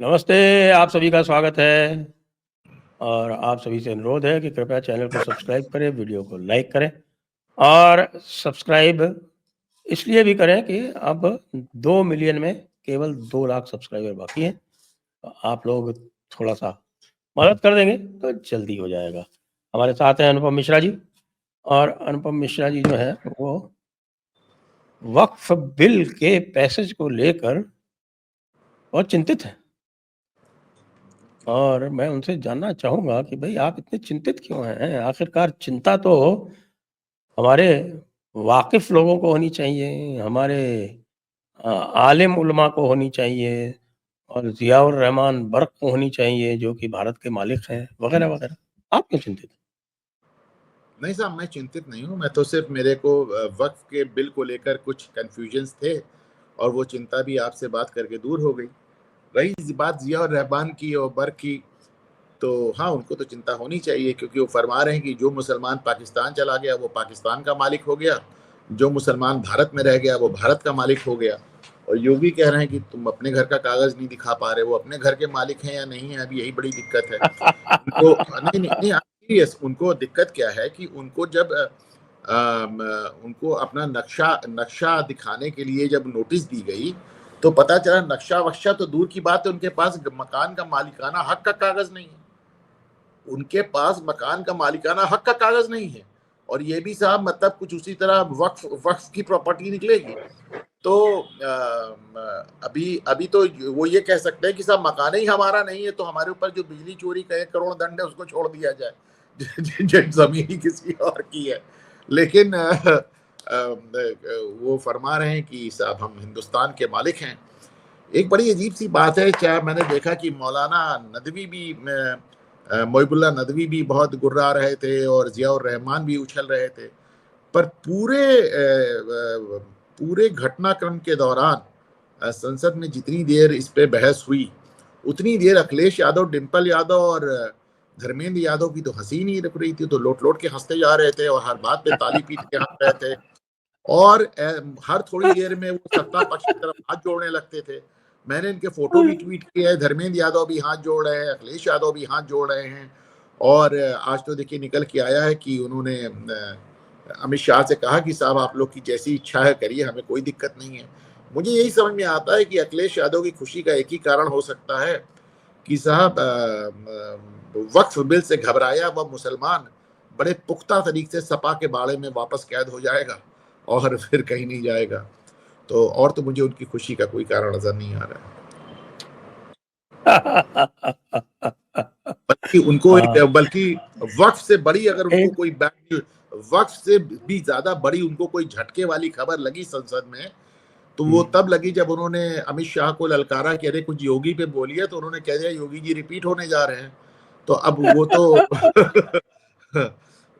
नमस्ते, आप सभी का स्वागत है और आप सभी से अनुरोध है कि कृपया चैनल को सब्सक्राइब करें, वीडियो को लाइक करें और सब्सक्राइब इसलिए भी करें कि अब 2 मिलियन में केवल 2 लाख सब्सक्राइबर बाकी हैं। आप लोग थोड़ा-सा मदद कर देंगे तो जल्दी हो जाएगा। हमारे साथ हैं अनुपम मिश्रा जी और अनुपम मिश्रा जी जो हैं वो वक्फ बिल के पैसेज को लेकर बहुत चिंतित हैं। और मैं उनसे जानना चाहूँगा कि भई आप इतने चिंतित क्यों हैं? आखिरकार चिंता तो हमारे वाकिफ़ लोगों को होनी चाहिए, हमारे आलिम उलमा को होनी चाहिए और ज़ियाउर रहमान बर्क़ को होनी चाहिए जो कि भारत के मालिक हैं, वग़ैरह-वग़ैरह। आप क्यों चिंतित हैं? नहीं साहब, मैं चिंतित नहीं हूँ। मैं तो सिर्फ़ मेरे को वक़्फ़ के बिल को लेकर कुछ कन्फ्यूजन्स थे और वो चिंता भी आपसे बात करके दूर हो गई। रही बात ज़िया रहमान की और बर्क़ की, तो हाँ, उनको तो चिंता होनी चाहिए क्योंकि वो फरमा रहे हैं कि जो मुसलमान पाकिस्तान चला गया, वो पाकिस्तान का मालिक हो गया। जो मुसलमान भारत में रह गया, वो भारत का मालिक हो गया। और योगी कह रहे हैं कि तुम अपने घर का कागज़ नहीं दिखा पा रहे, वो अपने घर के मालिक हैं या नहीं हैं, अभी यही बड़ी दिक्कत है। उनको नहीं, सीरियस उनको दिक्कत क्या है कि उनको जब उनको अपना नक्शा दिखाने के लिए जब नोटिस दी गई, तो पता चला नक्शा-वक्शा तो दूर की बात है, उनके पास मकान का मालिकाना हक का कागज़ नहीं है। उनके पास मकान का मालिकाना हक का कागज़ नहीं है और ये भी साहब मतलब कुछ उसी तरह वक़्फ़ की प्रॉपर्टी निकलेगी। तो अभी तो वो ये कह सकते हैं कि साहब मकान ही हमारा नहीं है, तो हमारे ऊपर जो बिजली चोरी का 1 करोड़ दंड है उसको छोड़ दिया जाए। ज़मीन ही किसी और की है। लेकिन वो फरमा रहे हैं कि साहब हम हिंदुस्तान के मालिक हैं। एक बड़ी अजीब-सी बात है, क्या मैंने देखा कि मौलाना नदवी भी मोहिबुल्लाह नदवी भी बहुत गुर्रा रहे थे और ज़ियाउर रहमान भी उछल रहे थे। पर पूरे घटनाक्रम के दौरान संसद में जितनी देर इस पे बहस हुई, उतनी देर अखिलेश यादव, डिंपल यादव और धर्मेंद्र यादव की तो हँसी नहीं रुक रही थी, तो लोट-लोट के हँसते जा रहे थे और हर बात पे ताली पीट के हँस रहे थे और हर थोड़ी देर में वो सत्ता पक्ष की तरफ हाथ जोड़ने लगते थे। मैंने इनके फ़ोटो भी ट्वीट किए हैं, धर्मेंद्र यादव भी हाथ जोड़ रहे हैं, अखिलेश यादव भी हाथ जोड़ रहे हैं और आज तो देखिए निकल के आया है कि उन्होंने अमित शाह से कहा कि साहब आप लोग की जैसी इच्छा है करिए, हमें कोई दिक्कत नहीं है। मुझे यही समझ में आता है कि अखिलेश यादव की खुशी का एक ही कारण हो सकता है कि साहब वक्फ बिल से घबराया वह मुसलमान बड़े पुख्ता तरीके से सपा के बाड़े में वापस कैद हो जाएगा और फिर कहीं नहीं जाएगा। तो और तो मुझे उनकी खुशी का कोई कारण नज़र नहीं आ रहा है। हाँ, बल्कि वक्फ से बड़ी अगर उनको एक कोई वक्फ से भी ज़्यादा बड़ी उनको कोई झटके वाली खबर लगी संसद में, तो वो तब लगी जब उन्होंने अमित शाह को ललकारा कि अरे कुछ योगी पे बोलिए, तो उन्होंने कह दिया योगी जी रिपीट होने जा रहे हैं। तो अब वो तो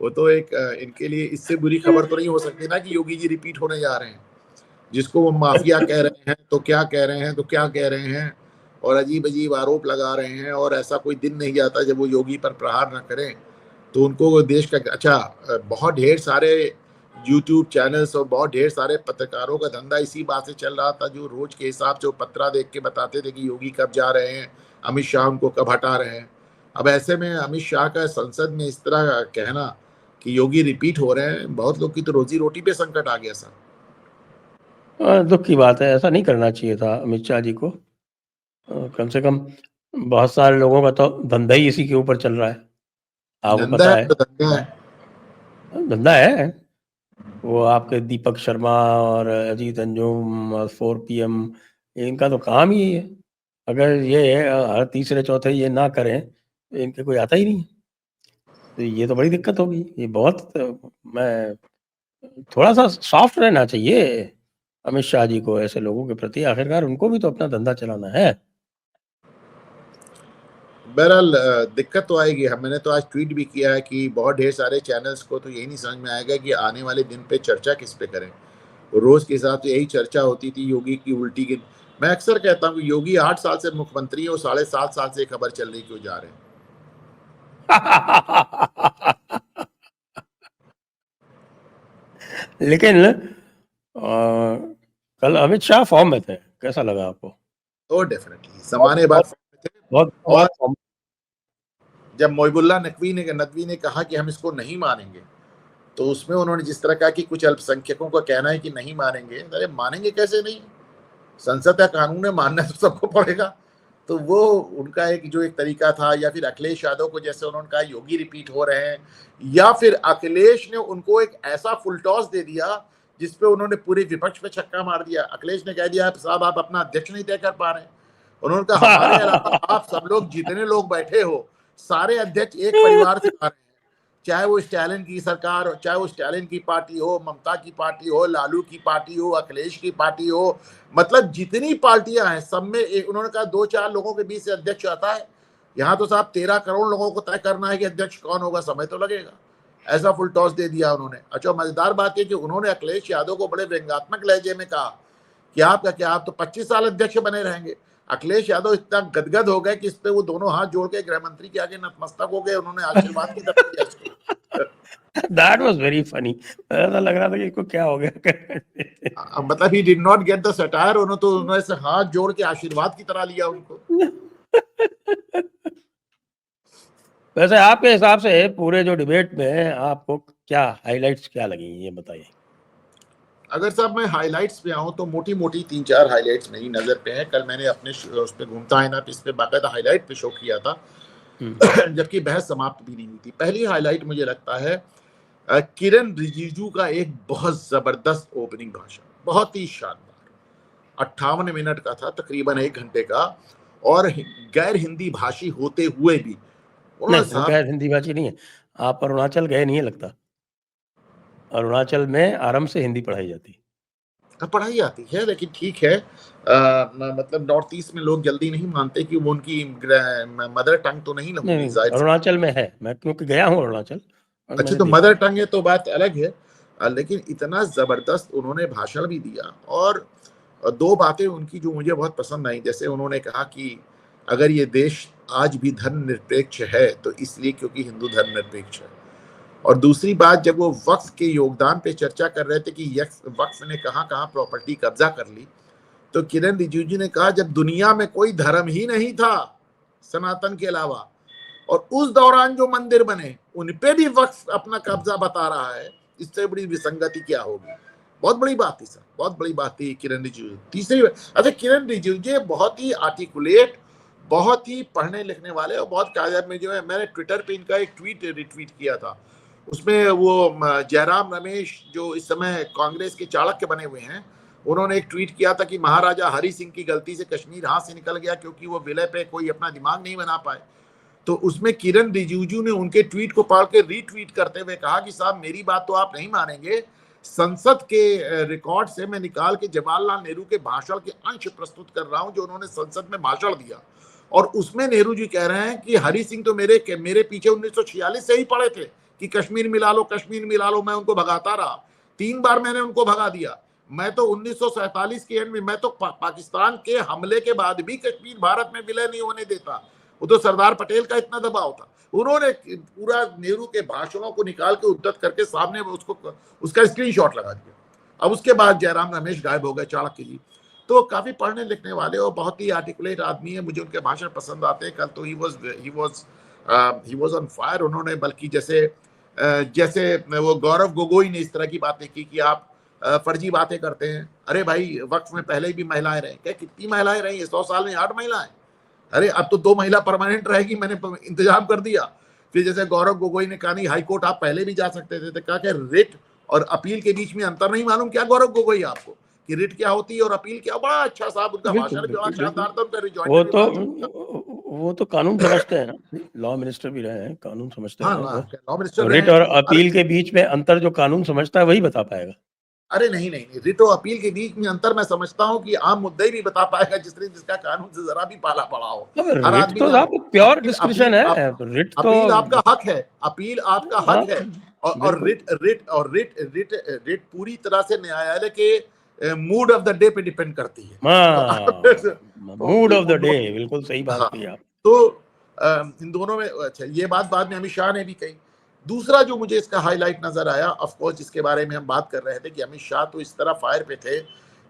वो तो एक इनके लिए इससे बुरी खबर तो नहीं हो सकती ना कि योगी जी रिपीट होने जा रहे हैं। जिसको वो माफिया कह रहे हैं, तो क्या कह रहे हैं, तो क्या कह रहे हैं और अजीब-अजीब आरोप लगा रहे हैं और ऐसा कोई दिन नहीं जाता जब वो योगी पर प्रहार ना करें। तो उनको देश का अच्छा बहुत ढेर सारे यूट्यूब चैनल्स और बहुत ढेर सारे पत्रकारों का धंधा इसी बात से चल रहा था, जो रोज के हिसाब से वो पत्रा देख के बताते थे कि योगी कब जा रहे हैं, अमित शाह उनको कब हटा रहे हैं। अब ऐसे में अमित शाह का संसद में इस तरह का कहना कि योगी रिपीट हो रहे हैं, बहुत लोग की तो रोजी-रोटी पे संकट आ गया साहब। दुःख की बात है, ऐसा नहीं करना चाहिए था अमित शाह जी को। कम से कम बहुत सारे लोगों का तो धंधा ही इसी के ऊपर चल रहा है, आपको धंधा पता है है। तो धंधा है। धंधा है, वो आपके दीपक शर्मा और अजीत अंजुम और 4 पीएम इनका तो काम ही है। अगर ये हर तीसरे चौथे ये ना करें, तो इनके कोई आता ही नहीं है। तो ये तो बड़ी दिक्कत होगी। ये बहुत मैं थोड़ा-सा सॉफ्ट रहना चाहिए अमित शाह जी को ऐसे लोगों के प्रति, आखिरकार उनको भी तो अपना धंधा चलाना है। बहरहाल दिक्कत तो आएगी। मैंने तो आज ट्वीट भी किया है कि बहुत ढेर सारे चैनल्स को तो यही नहीं समझ में आएगा कि आने वाले दिन पे चर्चा किस पे करें। रोज़ के हिसाब से यही चर्चा होती थी योगी की उल्टी की। मैं अक्सर कहता हूँ कि योगी 8 साल से मुख्यमंत्री है और साढ़े 7 साल से ये खबर चल रही क्यों जा रहे हैं। लेकिन कल अमित शाह फॉर्म में थे, कैसा लगा आपको? तो डेफ़िनेटली ज़माने बाद थे। बहुत और बहुत जब मोहिबुल्लाह नकवी ने कहा कि हम इसको नहीं मानेंगे, तो उसमें उन्होंने जिस तरह कहा कि कुछ अल्पसंख्यकों का कहना है कि नहीं मानेंगे। अरे मानेंगे कैसे नहीं? संसद का कानून है, मानना तो सबको पड़ेगा। तो वो उनका एक जो एक तरीका था, या फिर अखिलेश यादव को जैसे उन्होंने कहा योगी रिपीट हो रहे हैं, या फिर अखिलेश ने उनको एक ऐसा फुल टॉस दे दिया जिसपे उन्होंने पूरे विपक्ष पे छक्का मार दिया। अखिलेश ने कह दिया साहब आप अपना अध्यक्ष नहीं तय कर पा रहे। उन्होंने कहा हमारे अलावा आप सब लोग जितने लोग बैठे हो सारे अध्यक्ष एक परिवार से आ रहे हैं, चाहे वो स्टालिन की सरकार हो, चाहे वो स्टालिन की पार्टी हो, ममता की पार्टी हो, लालू की पार्टी हो, अखिलेश की पार्टी हो, मतलब जितनी पार्टियां हैं सब में एक, उन्होंने कहा 2-4 लोगों के बीच से अध्यक्ष आता है। यहाँ तो साहब 13 करोड़ लोगों को तय करना है कि अध्यक्ष कौन होगा, समय तो लगेगा। ऐसा फुल टॉस दे दिया उन्होंने। अच्छा मजेदार बात है कि उन्होंने अखिलेश यादव को बड़े व्यंग्यात्मक लहजे में कहा कि आप तो 25 साल अध्यक्ष बने रहेंगे। अखिलेश यादव इतना गदगद हो गए कि इस पे वो दोनों हाथ जोड़ के गृह मंत्री के आगे नतमस्तक हो गए। उन्होंने आशीर्वाद की तरफ दिया इसको। That was very funny. ऐसा लग रहा था कि इसको क्या हो गया। मतलब he did not get the satire. उन्होंने से हाथ जोड़ के आशीर्वाद की तरह लिया उनको। वैसे आपके हिसाब से पूरे जो डिबेट में आपको क्या हाइलाइट्स क्या लगी ये बताइए। अगर साहब मैं हाइलाइट्स पे आऊं तो मोटी मोटी 3-4 हाइलाइट्स मेरी नजर पे हैं। कल मैंने अपने उस पे घूमता है ना इस पे बाकायदा हाईलाइट पे शो किया था, जबकि बहस समाप्त भी नहीं हुई थी। पहली हाईलाइट मुझे लगता है किरण रिजिजू का एक बहुत जबरदस्त ओपनिंग भाषण, बहुत ही शानदार। 58 मिनट का था, तकरीबन 1 घंटे का, और गैर हिंदी भाषी होते हुए भी उन्होंने नहीं, वो साहब गैर हिंदी भाषी नहीं है। आप अरुणाचल गए नहीं है लगता। अरुणाचल में आराम से हिंदी पढ़ाई जाती है। पढ़ाई आती है, लेकिन ठीक है। मतलब नॉर्थ ईस्ट में लोग जल्दी नहीं मानते कि वो उनकी मदर टंग तो नहीं नहीं, होगी, नहीं, जाहिर सी। अरुणाचल में है। मैं क्योंकि गया हूँ अरुणाचल और अच्छा मैंने तो देखा मदर है। टंग है तो बात अलग है। लेकिन इतना जबरदस्त उन्होंने भाषण भी दिया। और 2 बातें उनकी जो मुझे बहुत पसंद आई, जैसे उन्होंने कहा कि अगर ये देश आज भी धर्मनिरपेक्ष है तो इसलिए क्योंकि हिंदू धर्मनिरपेक्ष है। और दूसरी बात, जब वो वक्फ के योगदान पे चर्चा कर रहे थे कि वक्फ ने कहाँ-कहाँ प्रॉपर्टी कब्जा कर ली, तो किरण रिजिजू ने कहा जब दुनिया में कोई धर्म ही नहीं था सनातन के अलावा, और उस दौरान जो मंदिर बने उन पे भी वक्फ अपना कब्जा बता रहा है, इससे बड़ी विसंगति क्या होगी। बहुत बड़ी बात थी सर, बहुत बड़ी बात थी किरण रिजिजू। तीसरी, अच्छा किरण रिजिजू बहुत ही आर्टिकुलेट, बहुत ही पढ़ने लिखने वाले और बहुत कायदे में जो है। मैंने ट्विटर पे इनका एक ट्वीट रिट्वीट किया था, उसमें वो जयराम रमेश जो इस समय कांग्रेस के चाणक्य बने हुए हैं, उन्होंने एक ट्वीट किया था कि महाराजा हरि सिंह की गलती से कश्मीर हाथ से निकल गया क्योंकि वो विलय पे कोई अपना दिमाग नहीं बना पाए। तो उसमें किरण रिजिजू ने उनके ट्वीट को पढ़ के रीट्वीट करते हुए कहा कि साहब मेरी बात तो आप नहीं मानेंगे, संसद के रिकॉर्ड से मैं निकाल के जवाहरलाल नेहरू के भाषण के अंश प्रस्तुत कर रहा हूं जो उन्होंने संसद में भाषण दिया। और उसमें नेहरू जी कह रहे हैं कि हरि सिंह तो मेरे पीछे 1946 से ही पड़े थे कि कश्मीर मिला लो, कश्मीर मिला लो। मैं उनको भगाता रहा, 3 बार मैंने उनको भगा दिया। मैं तो 1947 के एंड में मैं तो पाकिस्तान के हमले के बाद भी कश्मीर भारत में विलय नहीं होने देता। वो तो सरदार पटेल का इतना दबाव था। उन्होंने पूरा नेहरू के भाषणों को निकाल के उद्धत करके सामने उसको उसका स्क्रीनशॉट लगा दिया। अब उसके बाद जयराम रमेश गायब हो गए, चाणक्य जी। तो काफी पढ़ने लिखने वाले और बहुत ही आर्टिकुलेट आदमी है, मुझे उनके भाषण पसंद आते हैं। कल तो ही वाज ऑन फायर। उन्होंने बल्कि जैसे वो गौरव गोगोई ने इस तरह की बातें की कि आप फर्जी बातें करते हैं। अरे भाई वक्फ में पहले भी महिलाएं रही, क्या कितनी महिलाएं रही? 100 साल में 8 महिलाएं। अरे अब तो 2 महिला परमानेंट रहेगी, मैंने इंतजाम कर दिया। फिर जैसे गौरव गोगोई ने कहा नहीं हाई कोर्ट आप पहले भी जा सकते थे, तो कहा कि रिट और अपील के बीच में अंतर नहीं मालूम क्या गौरव गोगोई आपको कि रिट क्या होती है और अपील क्या? बड़ा अच्छा साहब उनका बिल्कुल, भाषण भी बड़ा बिल्कुल, शानदार था, उनका वो रिजॉइंडर भी तो बड़ा। वो तो कानून समझते हैं ना, लॉ मिनिस्टर भी रहे हैं, कानून समझते हाँ हैं वो। लॉ मिनिस्टर रहे रिट हैं। और अरे अपील के बीच में अंतर जो कानून समझता है वही बता पाएगा। अरे नहीं नहीं नहीं, रिट और अपील के बीच में अंतर मैं समझता हूँ कि आम मुद्दे भी बता पाएगा जिसका कानून से जरा भी पाला पड़ा हो। अब हर रिट आदमी तो जान, साहब प्योर अपील डिस्क्रिप्शन अपील है, तो रिट तो अपील आपका हक है, अपील आपका हाँ, हक है। और बिल्कुल। रिट पूरी तरह से न्यायालय के मूड ऑफ द डे पे डिपेंड करती है। तो हाँ, मूड ऑफ द उन डे, दोनों, बिल्कुल सही बात हाँ कही आप। तो इन दोनों में अच्छा ये बात बाद में अमित शाह ने भी कही। दूसरा जो मुझे इसका हाईलाइट नजर आया, ऑफ कोर्स जिसके बारे में हम बात कर रहे थे कि अमित शाह तो इस तरह फायर पे थे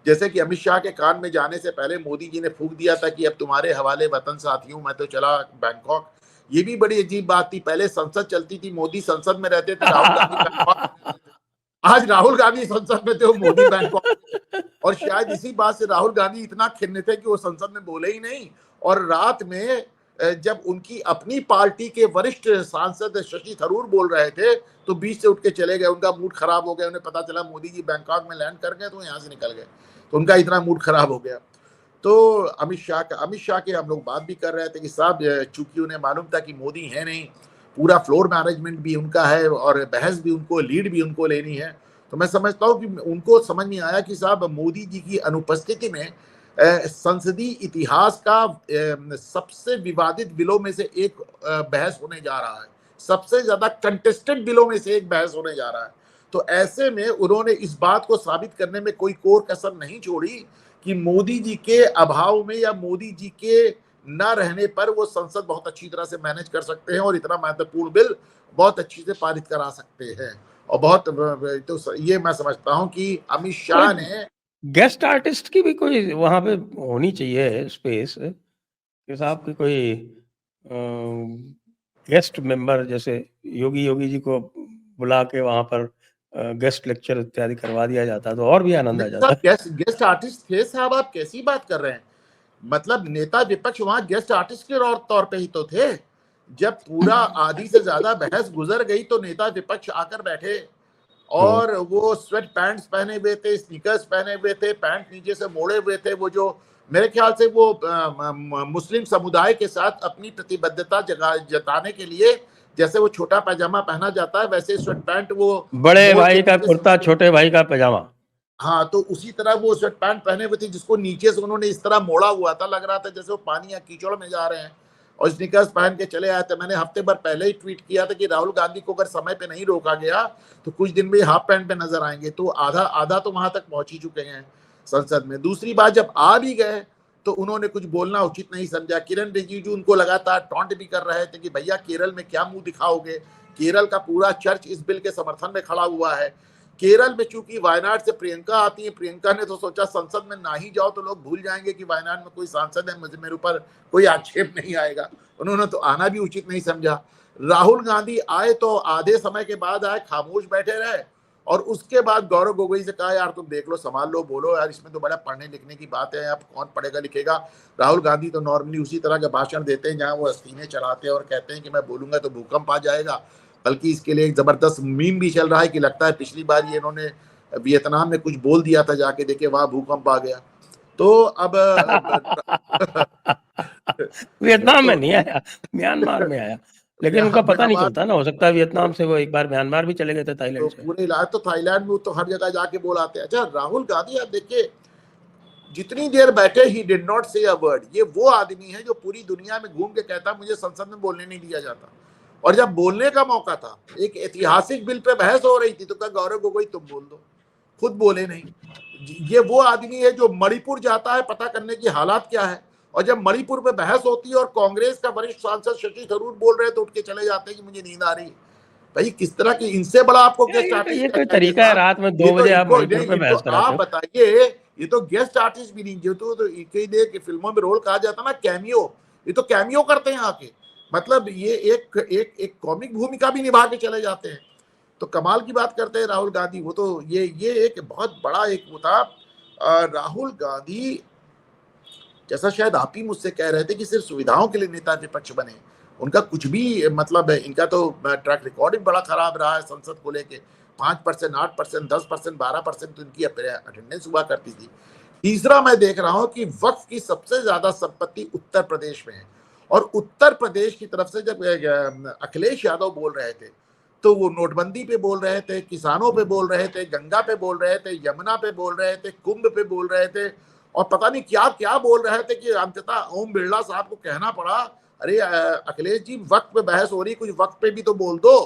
जैसे कि अमित शाह के कान में जाने से पहले मोदी जी ने फूंक दिया था कि अब तुम्हारे हवाले वतन साथियों, मैं तो चला बैंकॉक। ये भी बड़ी अजीब बात थी। पहले संसद चलती थी, मोदी संसद में रहते थे, राहुल गांधी बैंकॉक में रहते थे। आज राहुल गांधी संसद में थे, वो मोदी बैंकॉक। और शायद इसी बात से राहुल गांधी इतना खिन्न थे कि वो संसद में बोले ही नहीं। और रात में जब उनकी अपनी पार्टी के वरिष्ठ सांसद शशि थरूर बोल रहे थे तो बीच से उठ के चले गए। उनका मूड खराब हो गया, उन्हें पता चला मोदी जी बैंकॉक में लैंड कर गए तो यहाँ से निकल गए। तो उनका इतना मूड खराब हो गया। तो अमित शाह के हम लोग बात भी कर रहे थे कि साहब चूंकि उन्हें मालूम था कि मोदी है नहीं, पूरा फ्लोर मैनेजमेंट भी उनका है और बहस भी उनको, लीड भी उनको लेनी है। तो मैं समझता हूँ कि उनको समझ में आया कि साहब मोदी जी की अनुपस्थिति में संसदीय इतिहास का सबसे विवादित बिलों में से एक बहस होने जा रहा है, सबसे ज्यादा कंटेस्टेड बिलों में से एक बहस होने जा रहा है। तो ऐसे में उन्होंने इस बात को साबित करने में कोई कोर कसर नहीं छोड़ी कि मोदी जी के अभाव में या मोदी जी के न रहने पर वो संसद बहुत अच्छी तरह से मैनेज कर सकते हैं और इतना महत्वपूर्ण बिल बहुत अच्छी से पारित करा सकते हैं। और बहुत तो ये मैं समझता हूं कि अमित शाह ने गेस्ट आर्टिस्ट की भी कोई वहां पे होनी चाहिए स्पेस कि साहब की कोई गेस्ट मेंबर, जैसे योगी जी को बुला के वहां पर गेस्ट लेक्चर इत्यादि करवा दिया जाता तो और भी आनंद आ जाता। गेस्ट आर्टिस्ट थे साहब, आप कैसी बात कर रहे हैं? मतलब नेता विपक्ष वहां गेस्ट आर्टिस्ट के तौर पे ही तो थे। जब पूरा आधी से ज्यादा बहस गुजर गई तो नेता विपक्ष आकर बैठे और वो स्वेट पैंट्स पहने हुए थे, स्नीकर्स पहने हुए थे, पैंट नीचे से मोड़े हुए थे। वो जो मेरे ख्याल से वो मुस्लिम समुदाय के साथ अपनी प्रतिबद्धता जताने के लिए जैसे वो छोटा पैजामा पहना जाता है वैसे स्वेट पैंट, वो बड़े भाई का कुर्ता छोटे भाई का पैजामा, हाँ, तो उसी तरह वो स्वेट पैंट पहने हुए थे जिसको नीचे से उन्होंने इस तरह मोड़ा हुआ था, लग रहा था जैसे वो पानी या कीचड़ में जा रहे हैं और स्नीकर्स पहन के चले आए थे। मैंने हफ्ते भर पहले ही ट्वीट किया था कि राहुल गांधी को अगर समय पे नहीं रोका गया तो कुछ दिन में हाफ पैंट पे नजर आएंगे। तो आधा तो वहां तक पहुंच ही चुके हैं संसद में। दूसरी बात, जब आ भी गए तो उन्होंने कुछ बोलना उचित नहीं समझा। किरण रिजिजू उनको लगातार टॉन्ट भी कर रहे थे कि भैया केरल में क्या मुंह दिखाओगे, केरल का पूरा चर्च इस बिल के समर्थन में खड़ा हुआ है। केरल में चूंकि वायनाड से प्रियंका आती है, प्रियंका ने तो सोचा संसद में ना ही जाओ तो लोग भूल जाएंगे कि वायनाड में कोई सांसद है, मुझे मेरे ऊपर कोई आक्षेप नहीं आएगा। उन्होंने तो आना भी उचित नहीं समझा। राहुल गांधी आए तो आधे समय के बाद आए, खामोश बैठे रहे और उसके बाद गौरव गोगोई से कहा यार तुम देख लो, संभाल लो, बोलो यार, इसमें तो बड़ा पढ़ने लिखने की बात है, अब कौन पढ़ेगा लिखेगा। राहुल गांधी तो नॉर्मली उसी तरह के भाषण देते हैं जहां वो हसीने चलाते हैं और कहते हैं कि मैं बोलूंगा तो भूकंप आ जाएगा। बल्कि इसके लिए एक जबरदस्त मीम भी चल रहा है कि लगता है पिछली बार ये इन्होंने वियतनाम में कुछ बोल दिया था, जाके देखे वहां भूकंप आ गया। तो अब वियतनाम में नहीं आया, म्यांमार में आया, लेकिन उनका पता नहीं चलता ना, हो सकता है वियतनाम से वो एक बार म्यांमार भी चले गए थे, थाईलैंड से। पूरे इलाज तो थाईलैंड में तो हर जगह जाके बोलाते हैं। अच्छा, राहुल गांधी आप देखिए जितनी देर बैठे ही डिड नॉट से अ वर्ड। ये वो आदमी है जो पूरी दुनिया में घूम के कहता मुझे संसद में बोलने नहीं दिया जाता, और जब बोलने का मौका था, एक ऐतिहासिक बिल पे बहस हो रही थी, तो कहा गौरव गोगोई तुम बोल दो, खुद बोले नहीं। ये वो आदमी है जो मणिपुर जाता है पता करने की हालात क्या है, और जब मणिपुर पे बहस होती है और कांग्रेस का वरिष्ठ सांसद शशि थरूर बोल रहे हैं तो उठ के चले जाते हैं कि मुझे नींद आ रही है। भाई किस तरह की, इनसे बड़ा आपको गेस्ट आर्टिस्ट ये कोई तरीका है रात में 2 बजे आप मणिपुर पे बहस कराते हो? आप बताइए, ये तो गेस्ट आर्टिस्ट भी नहीं, जो तो कई देर की फिल्मों में रोल कहा जाता ना कैमियो, ये तो कैमियो करते हैं आके। मतलब ये एक कॉमिक भूमिका भी निभा के चले जाते हैं। तो कमाल की बात करते हैं राहुल गांधी। वो तो ये एक बहुत बड़ा एक वो था। राहुल गांधी जैसा शायद आप ही मुझसे कह रहे थे कि सिर्फ सुविधाओं के लिए नेता विपक्ष बने, उनका कुछ भी मतलब है, इनका तो ट्रैक रिकॉर्ड बड़ा खराब रहा है संसद को लेके। 5%, 8%, 10%, 12% तो इनकी अटेंडेंस हुआ करती थी। तीसरा मैं देख रहा हूं कि वक्फ की सबसे ज्यादा संपत्ति उत्तर प्रदेश में है, और उत्तर प्रदेश की तरफ से जब अखिलेश यादव बोल रहे थे तो वो नोटबंदी पे बोल रहे थे, किसानों पे बोल रहे थे, गंगा पे बोल रहे थे, यमुना पे बोल रहे थे, कुंभ पे बोल रहे थे, और पता नहीं क्या क्या बोल रहे थे कि अंततः ओम बिरला साहब को कहना पड़ा अरे अखिलेश जी वक्त पे बहस हो रही, कुछ वक्त पे भी तो बोल दो।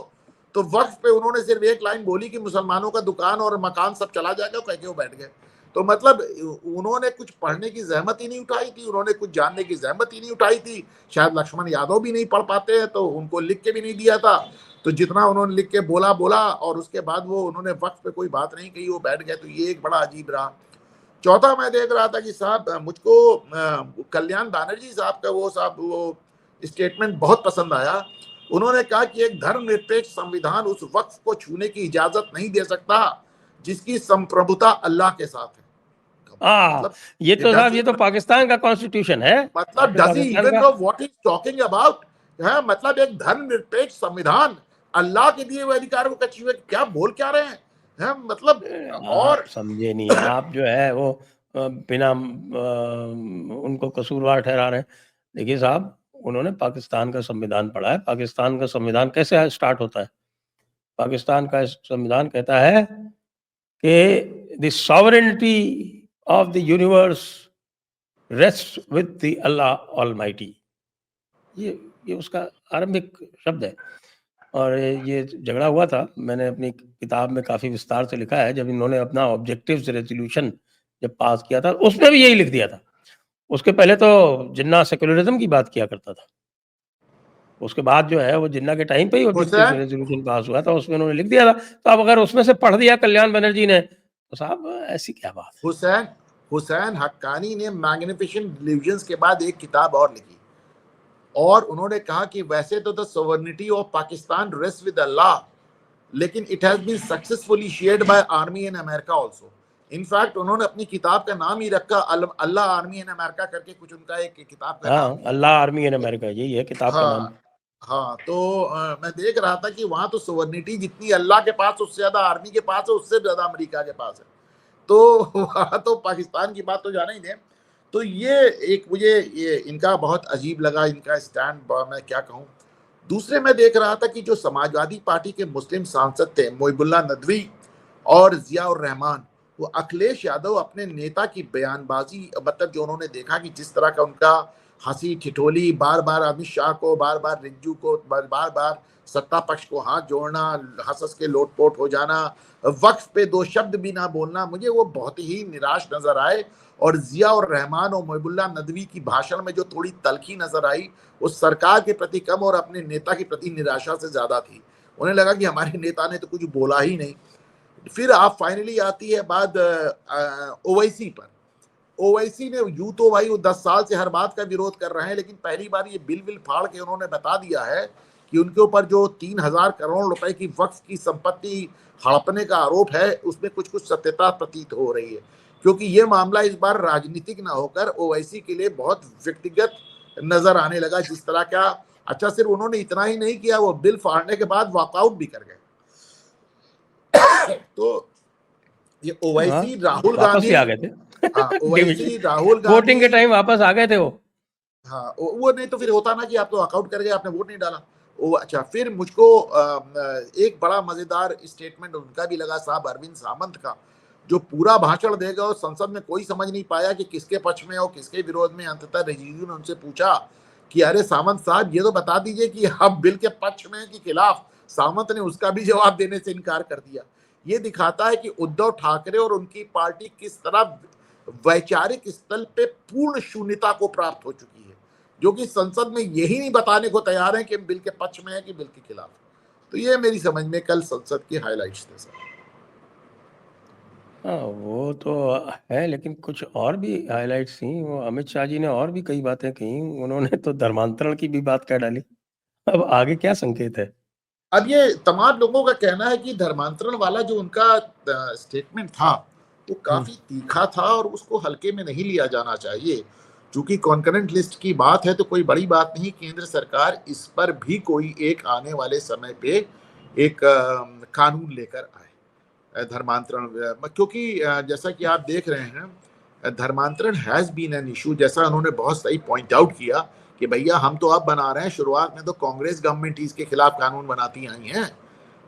तो वक्त पे उन्होंने सिर्फ एक लाइन बोली कि मुसलमानों का दुकान और मकान सब चला जाएगा, कह के वो बैठ गए। तो मतलब उन्होंने कुछ पढ़ने की जहमत ही नहीं उठाई थी, उन्होंने कुछ जानने की जहमत ही नहीं उठाई थी। शायद लक्ष्मण यादव भी नहीं पढ़ पाते हैं तो उनको लिख के भी नहीं दिया था। तो जितना उन्होंने लिख के बोला और उसके बाद वो उन्होंने वक्त पे कोई बात नहीं कही, वो बैठ गए। तो ये एक बड़ा अजीब रहा। चौथा मैं देख रहा था कि साहब मुझको कल्याण बनर्जी साहब का वो स्टेटमेंट बहुत पसंद आया। उन्होंने कहा कि एक धर्मनिरपेक्ष संविधान उस वक्फ को छूने की इजाजत नहीं दे सकता जिसकी संप्रभुता अल्लाह के साथ है। मतलब ये तो साहब ये तो पाकिस्तान का कॉन्स्टिट्यूशन है। मतलब does he even know what is talking about? है मतलब एक धर्मनिरपेक्ष संविधान अल्लाह के दिए हुए अधिकार को कच्ची हुए क्या बोल क्या रहे हैं? है मतलब और समझे नहीं आप जो है वो बिना उनको कसूरवार ठहरा रहे हैं। देखिए साहब उन्होंने पाकिस्तान का संविधान पढ़ा है। पाकिस्तान का संविधान कैसे स्टार्ट होता है? पाकिस्तान का संविधान कहता है कि the sovereignty of the universe rest with the Allah almighty. ये उसका आरंभिक शब्द है। और ये झगड़ा हुआ था, मैंने अपनी किताब में काफ़ी विस्तार से लिखा है, जब इन्होंने अपना ऑब्जेक्टिव्स रेज़ोल्यूशन जब पास किया था, उसमें भी यही लिख दिया था। उसके पहले तो जिन्ना सेक्युलरिज़्म की बात किया करता था। उसके बाद जो है वो जिन्ना के टाइम पे ही ऑब्जेक्टिव्स रेज़ोल्यूशन पास हुआ था, उसमें उन्होंने लिख दिया था। तो अब अगर उसमें से पढ़ दिया कल्याण बनर्जी ने, तो साहब ऐसी क्या बात है? हुसैन हक्कानी ने मैग्निफिसेंट डिलीजन्स के बाद एक किताब और लिखी और उन्होंने कहा कि वैसे तो the sovereignty of Pakistan rest with Allah, लेकिन it has been successfully shared by army in America also. In fact उन्होंने अपनी किताब का नाम ही रखा अल्लाह आर्मी इन अमेरिका करके, कुछ उनका एक किताब का नाम। अल्लाह आर्मी इन अमेरिका, यही है किताब का नाम। हाँ तो मैं देख रहा था कि वहां तो सोवरेनिटी जितनी अल्लाह के पास उससे ज्यादा आर्मी के पास है, उससे ज्यादा अमेरिका के पास है। तो वहां तो पाकिस्तान की बात तो जाना ही नहीं। तो ये एक मुझे ये इनका बहुत अजीब लगा, इनका स्टैंड, मैं क्या कहूँ। दूसरे मैं देख रहा था कि जो समाजवादी पार्टी के मुस्लिम सांसद थे मोहिबुल्लाह नदवी और जियाउर रहमान, वो अखिलेश यादव अपने नेता की बयानबाजी, मतलब जो उन्होंने देखा कि जिस तरह का उनका हंसी ठिठोली, बार बार अमित शाह को, बार बार रिज्जू को, बार बार सत्ता पक्ष को हाथ जोड़ना, हंस के लोटपोट हो जाना, वक्फ पे दो शब्द भी ना बोलना, मुझे वो बहुत ही निराश नजर आए। और जिया और रहमान और मोहिबुल्लाह नदवी की भाषण में जो थोड़ी तलखी नजर आई, वो सरकार के प्रति कम और अपने नेता के प्रति निराशा से ज्यादा थी। उन्हें लगा कि हमारे नेता ने तो कुछ बोला ही नहीं। फिर आप फाइनली आती है बात ओवैसी पर। ओवैसी ने यूं तो भाई वो 10 साल से हर बात का विरोध कर रहे हैं, लेकिन पहली बार ये बिल फाड़ के उन्होंने बता दिया है कि उनके ऊपर जो 3000 करोड़ रुपए की वक्फ की संपत्ति हड़पने का आरोप है, उसमें कुछ कुछ सत्यता प्रतीत हो रही है। क्योंकि ये मामला इस बार राजनीतिक ना होकर ओवैसी के लिए बहुत व्यक्तिगत नजर आने लगा, जिस तरह का। अच्छा, सिर्फ उन्होंने इतना ही नहीं किया, वो बिल फाड़ने के बाद वॉकआउट भी कर गए। तो ये ओवैसी राहुल गांधी आ गए थे। ओवैसी राहुल गांधी वोटिंग के टाइम वापस आ गए थे वो। हाँ, वो नहीं तो फिर होता ना कि आप तो अकाउंट कर गए, आपने वोट नहीं डाला। वो अच्छा, फिर मुझको एक बड़ा मजेदार स्टेटमेंट उनका भी लगा, साहब अरविंद सामंत का, जो पूरा भाषण देगा और संसद में कोई समझ नहीं पाया कि किसके पक्ष में और किसके विरोध में। अंततः रिजिजू ने उनसे पूछा कि अरे सामंत साहब, ये तो बता दीजिए कि आप बिल के पक्ष में कि खिलाफ। सामंत ने उसका भी जवाब देने से इनकार कर दिया। ये दिखाता है कि उद्धव ठाकरे और उनकी पार्टी किस तरह वैचारिक स्तर पे पूर्ण शून्यता को प्राप्त हो चुकी है, जो कि संसद में यही नहीं बताने को तैयार है कि हम बिल के पक्ष में है कि बिल के खिलाफ। तो ये मेरी समझ में कल संसद की हाइलाइट्स थे सर। वो तो है, लेकिन कुछ और भी हाइलाइट्स थी। वो अमित शाह जी ने और भी कई बातें कही। उन्होंने तो धर्मांतरण की भी बात कह डाली। अब आगे क्या संकेत है? अब ये तमाम लोगों का कहना है कि धर्मांतरण वाला जो उनका स्टेटमेंट था वो काफी तीखा था और उसको हल्के में नहीं लिया जाना चाहिए। चूंकि कॉन्करेंट लिस्ट की बात है तो कोई बड़ी बात नहीं, केंद्र सरकार इस पर भी कोई एक आने वाले समय पे एक कानून लेकर आए धर्मांतरण। क्योंकि जैसा कि आप देख रहे हैं, धर्मांतरण हैज बीन एन इशू। जैसा उन्होंने बहुत सही पॉइंट आउट किया कि भैया हम तो अब बना रहे हैं, शुरुआत में तो कांग्रेस गवर्नमेंट इसके खिलाफ कानून बनाती आई है,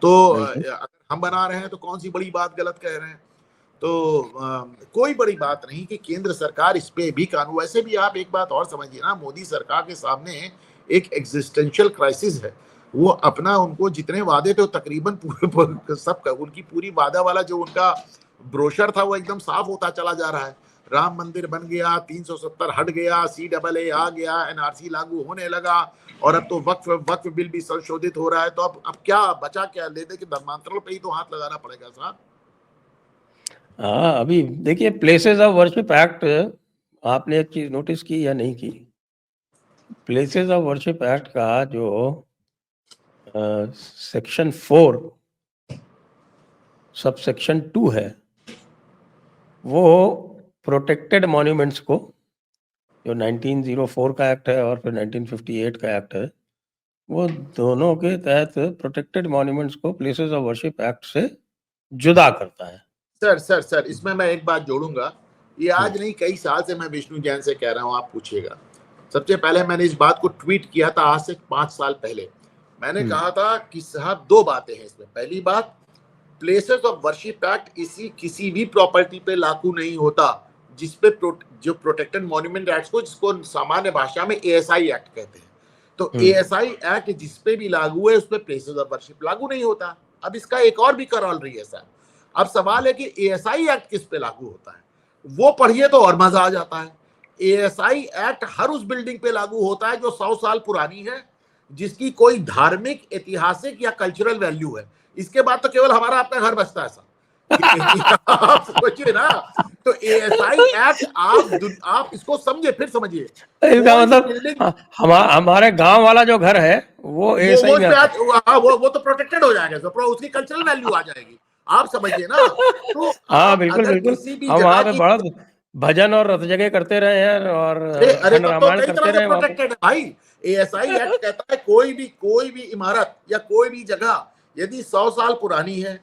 तो अगर हम बना रहे हैं तो कौन सी बड़ी बात गलत कह रहे हैं। तो कोई बड़ी बात नहीं कि केंद्र सरकार इस पे भी कानून। वैसे भी आप एक बात और समझिए ना, मोदी सरकार के सामने एक एग्जिस्टेंशियल क्राइसिस है। वो अपना, उनको जितने वादे थे तकरीबन पूरे सब, उनकी पूरी वादा वाला जो उनका ब्रोशर था वो एकदम साफ होता चला जा रहा है। राम मंदिर बन गया, 370 हट गया, CAA आ गया, NRC लागू होने लगा, और अब तो वक्फ बिल भी संशोधित हो रहा है। तो अब क्या बचा, क्या ले दे कि धर्मांतरण पे ही तो हाथ लगाना पड़ेगा साहब। हाँ, अभी देखिए प्लेसेस ऑफ वर्शिप एक्ट, आपने एक चीज नोटिस की या नहीं की? प्लेसेस ऑफ वर्शिप एक्ट का जो सेक्शन 4 सब सेक्शन 2 है, वो प्रोटेक्टेड मॉन्यूमेंट्स को, जो 1904 का एक्ट है और फिर 1958 का एक्ट है, वो दोनों के तहत प्रोटेक्टेड मॉन्यूमेंट्स को प्लेसेस ऑफ वर्शिप एक्ट से जुदा करता है। सर इसमें मैं एक बात जोड़ूंगा। ये आज नहीं, कई साल से मैं विष्णु जैन से कह रहा हूं, आप पूछिएगा। सबसे पहले मैंने इस बात को ट्वीट किया था आज से 5 साल पहले। मैंने कहा था कि साहब 2 बातें हैं इसमें। पहली बात, प्लेसेस ऑफ वर्शिप एक्ट किसी भी प्रॉपर्टी पे लागू नहीं होता जिसपे जो प्रोटेक्टेड मॉन्यूमेंट एक्ट को, जिसको सामान्य भाषा में एएसआई एक्ट कहते हैं, तो एएसआई एक्ट जिसपे भी लागू है उसपे प्लेसेस ऑफ वर्शिप लागू नहीं होता। अब इसका एक और भी करोलरी है सर। अब सवाल है कि एएसआई एक्ट किस पे लागू होता है, वो पढ़िए तो और मजा आ जाता है। एएसआई एक्ट हर उस बिल्डिंग पे लागू होता है जो 100 साल पुरानी है, जिसकी कोई धार्मिक, ऐतिहासिक या कल्चरल वैल्यू है। इसके बाद तो केवल हमारा अपना घर बचता है सर। आप सोचिए ना, तो एएसआई एक्ट आप इसको समझे, फिर समझिए। इसका मतलब हमारे गांव वाला जो घर है वो एएसआई में वो तो प्रोटेक्टेड हो जाएगा, तो उसकी कल्चरल वैल्यू आ जाएगी। आप समझिए ना। तो हाँ बिल्कुल बिल्कुल, किसी भी हम वहाँ जगह पे बड़ा भजन और रथ जगह करते रहे हैं और अरे खंड तो रामायण कई करते तरह से रहे वहाँ पे। प्रोटेक्टेड है भाई। एएसआई एक्ट कहता है कोई भी इमारत या कोई भी जगह यदि 100 साल पुरानी है,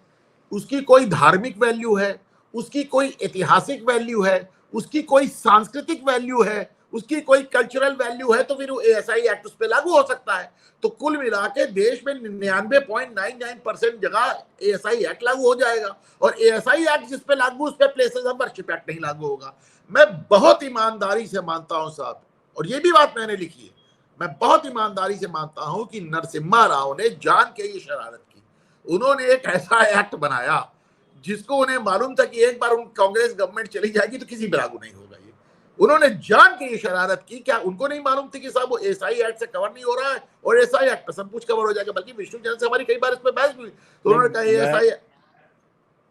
उसकी कोई धार्मिक वैल्यू है, उसकी कोई ऐतिहासिक वैल्यू है, उसकी कोई सांस्कृतिक वैल्यू है, उसकी कोई कल्चरल वैल्यू है, तो फिर वो एएसआई एक्ट उस पर लागू हो सकता है। तो कुल मिला के देश में 99.99% जगह एएसआई एक्ट लागू हो जाएगा, और एएसआई एक्ट जिस पे लागू, उस पे प्लेसेस ऑफ वर्शिप एक्ट नहीं लागू होगा। मैं बहुत ईमानदारी से मानता हूं साहब, और ये भी बात मैंने लिखी है, मैं बहुत ईमानदारी से मानता हूं कि नरसिम्हा राव ने जान के ये शरारत की। उन्होंने एक ऐसा एक्ट बनाया जिसको उन्हें मालूम था कि एक बार उन कांग्रेस गवर्नमेंट चली जाएगी तो किसी पे लागू नहीं होगा। ये उन्होंने जान के ये शरारत की। क्या उनको नहीं मालूम थी कि साहब वो एसआई एक्ट से कवर नहीं हो रहा है, और एसआई एक्ट पे सब कुछ कवर हो जाएगा। बल्कि विष्णु जैन से हमारी कई बार इस पे बहस हुई, तो उन्होंने कहा एसआई।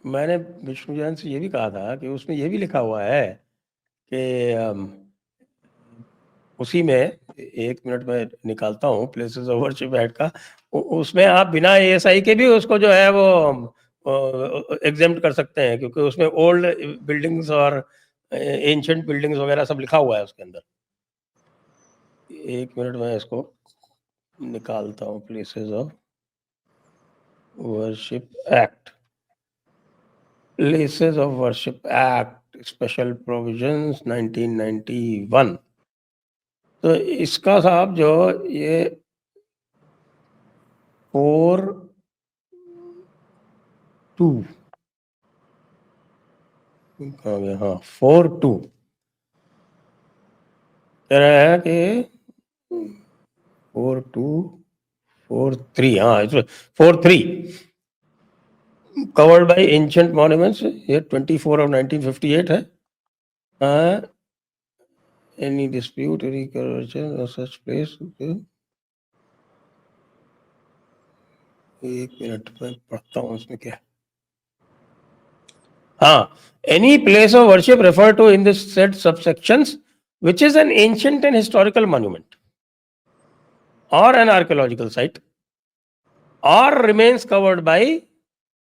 मैंने विष्णु जैन से ये भी कहा था कि उसमें ये भी लिखा हुआ है कि उसी में, 1 मिनट में निकालता हूँ प्लेसेस ऑफ वर्शिप एक्ट का, उसमें आप बिना एएसआई के भी उसको जो है वो एग्जेम्प्ट कर सकते हैं, क्योंकि उसमें ओल्ड बिल्डिंग्स और एंशिएंट बिल्डिंग्स वगैरह सब लिखा हुआ है उसके अंदर। 1 मिनट में इसको निकालता हूँ। Places of worship act, places of worship act special provisions 1991। तो इसका साहब जो ये 4(2) कहाँ गया, हाँ 4(2) कह रहा है कि 4(2), 4(3), हाँ इसमें 4(3) covered by ancient monuments, ये 24 of 1958 है। any dispute recursion of such place, okay? 1 minute में पढ़ता हूँ इसमें क्या। हाँ, any place of worship referred to in this said subsections which is an ancient and historical monument or an archaeological site or remains covered by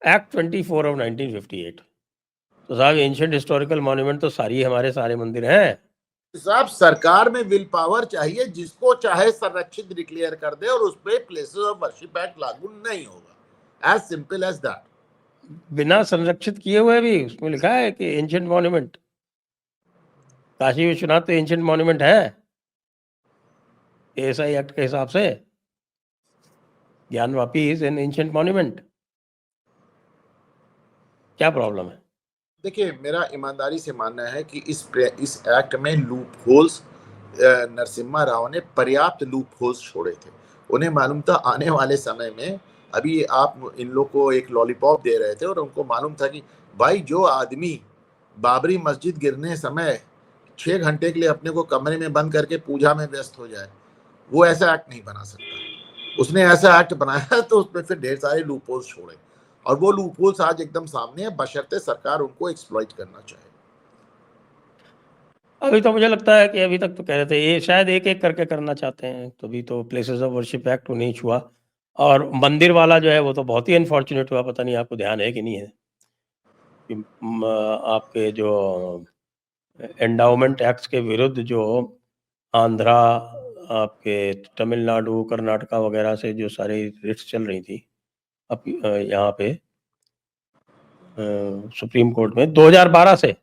Act 24 of 1958। तो साहब ancient historical monument तो सारी हमारे सारे मंदिर हैं साहब। सरकार में विल पावर चाहिए, जिसको चाहे संरक्षित डिक्लेयर कर दे और उस पे प्लेसेस ऑफ वर्शिप एक्ट लागू नहीं होगा। As simple as that. बिना संरक्षित किए हुए भी उसमें लिखा है कि एंशिएंट मॉन्यूमेंट। काशी विश्वनाथ तो एंशिएंट मॉन्यूमेंट है एएसआई एक्ट के हिसाब से। Gyanvapi is an ancient monument. क्या प्रॉब्लम है? देखिए, मेरा ईमानदारी से मानना है कि इस एक्ट में लूप होल्स, नरसिम्हा राव ने पर्याप्त लूप होल्स छोड़े थे। उन्हें मालूम था आने वाले समय में, अभी आप इन लोग को एक लॉलीपॉप दे रहे थे और उनको मालूम था कि भाई जो आदमी बाबरी मस्जिद गिरने समय 6 घंटे के लिए अपने को कमरे में बंद करके पूजा में व्यस्त हो जाए, वो ऐसा एक्ट नहीं बना सकता। उसने ऐसा एक्ट बनाया तो उसमें फिर ढेर सारे लूप होल्स छोड़े। और वो लूपहोल्स आज एकदम सामने है, बशर्ते सरकार उनको एक्सप्लॉइट करना चाहे। अभी तो मुझे लगता है कि अभी तक तो कह रहे थे ये शायद एक-एक करके करना चाहते हैं, तभी तो प्लेसेस ऑफ वर्शिप एक्ट नहीं छुआ। और मंदिर वाला जो है वो तो बहुत ही अनफॉर्चुनेट हुआ, पता नहीं आपको ध्यान है कि नहीं है? कि आपके जो एंडाउमेंट एक्ट्स के विरुद्ध जो आंध्रा, आपके तमिलनाडु, कर्नाटका वगैरह से जो सारी रिट्स चल रही थी यहाँ पे सुप्रीम कोर्ट में 2012 से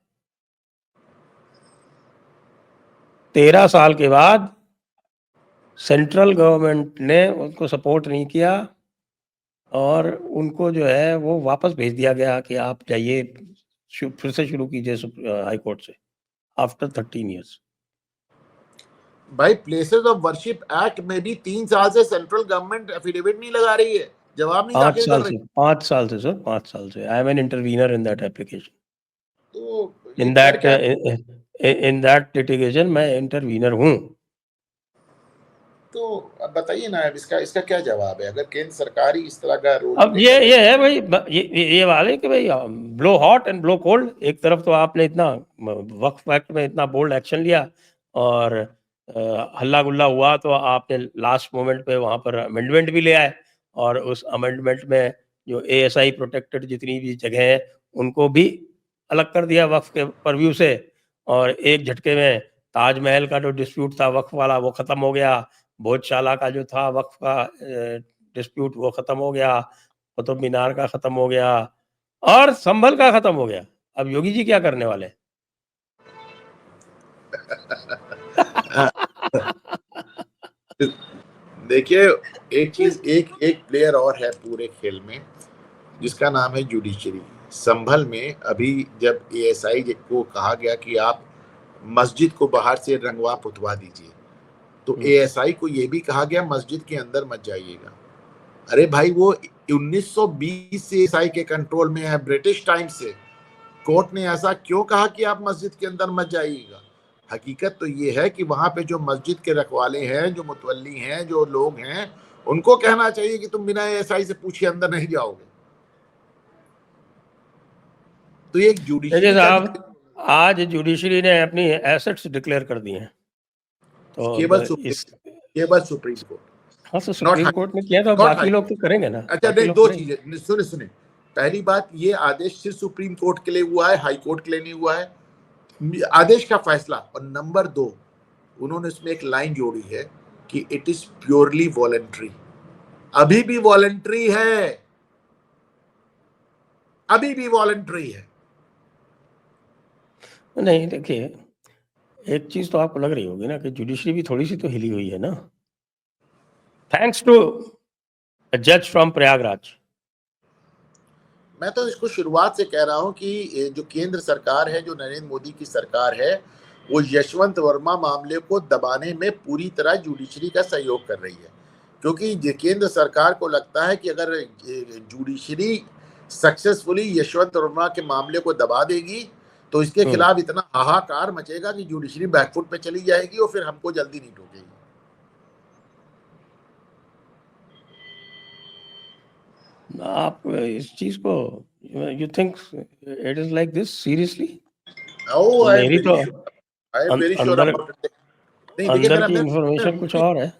13 साल के बाद सेंट्रल गवर्नमेंट ने उनको सपोर्ट नहीं किया और उनको जो है वो वापस भेज दिया गया कि आप जाइए फिर से शुरू कीजिए हाई कोर्ट से आफ्टर 13 इयर्स। भाई प्लेसेस ऑफ वर्शिप एक्ट में भी 3 साल से सेंट्रल गवर्नमेंट एफिडेविट नहीं लगा रही है, जवाब नहीं दाखिल कर रही। 5 साल से सर, 5 साल से I am an intervener in that application. तो इन दैट लिटिगेशन मैं इंटरवीनर हूँ। तो अब बताइए ना, इसका क्या जवाब है अगर केंद्र सरकार ही इस तरह का रोल अब ये है भाई, ये वाले कि भाई blow hot and blow cold. एक तरफ तो आपने इतना वक्फ एक्ट में इतना बोल्ड एक्शन लिया और हल्ला गुल्ला हुआ, तो आपने लास्ट मोमेंट पे वहाँ पर अमेंडमेंट भी ले आए और उस अमेंडमेंट में जो ASI प्रोटेक्टेड जितनी भी जगह है उनको भी अलग कर दिया वक्फ के परव्यू से, और एक झटके में ताजमहल का जो डिस्प्यूट था वक्फ वाला वो खत्म हो गया, भोजशाला का जो था वक्फ का डिस्प्यूट वो खत्म हो गया, कुतुब मीनार का खत्म हो गया और संभल का खत्म हो गया। अब योगी जी क्या करने वाले? देखिए, एक चीज, एक प्लेयर और है पूरे खेल में जिसका नाम है जुडिशरी। संभल में अभी जब ASI को कहा गया कि आप मस्जिद को बाहर से रंगवा पुतवा दीजिए, तो ASI को यह भी कहा गया मस्जिद के अंदर मत जाइएगा। अरे भाई वो 1920 से ASI के कंट्रोल में है, ब्रिटिश टाइम से। कोर्ट ने ऐसा क्यों कहा कि आप मस्जिद के अंदर मत जाइएगा? हकीकत तो ये है कि वहां पे जो मस्जिद के रखवाले हैं, जो मुतवल्ली हैं, जो लोग हैं, उनको कहना चाहिए कि तुम बिना ASI से पूछे अंदर नहीं जाओगे। तो ये एक जुडिशरी साहब, आज जुडिशरी ने अपनी एसेट्स डिक्लेयर कर दी हैं, तो केवल सुप्रीम कोर्ट। हाँ, तो सुप्रीम कोर्ट ने किया तो बाकी लोग तो करेंगे ना। अच्छा, नहीं, दो चीजें सुने। पहली बात, ये आदेश सिर्फ सुप्रीम कोर्ट के लिए हुआ है, हाई कोर्ट के लिए नहीं हुआ है, आदेश का फैसला। और नंबर 2, उन्होंने इसमें एक लाइन जोड़ी है कि इट इज प्योरली वॉलंटरी। अभी भी वॉलंटरी है, अभी भी वॉलंटरी है। नहीं, देखिए, एक चीज तो आपको लग रही होगी ना कि जुडिशरी भी थोड़ी सी तो हिली हुई है ना, थैंक्स टू जज फ्रॉम प्रयागराज। मैं तो इसको शुरुआत से कह रहा हूं कि जो केंद्र सरकार है, जो नरेंद्र मोदी की सरकार है, वो यशवंत वर्मा मामले को दबाने में पूरी तरह जुडिशरी का सहयोग कर रही है। क्योंकि केंद्र सरकार को लगता है कि अगर जुडिशरी सक्सेसफुली यशवंत वर्मा के मामले को दबा देगी तो इसके खिलाफ इतना हाहाकार मचेगा कि जुडिशरी बैकफुट पे चली जाएगी और फिर हमको जल्दी नहीं ठोकेगी। आप इस चीज को you think it is like this seriously? मेरी तो अंदर की इंफॉर्मेशन कुछ और है।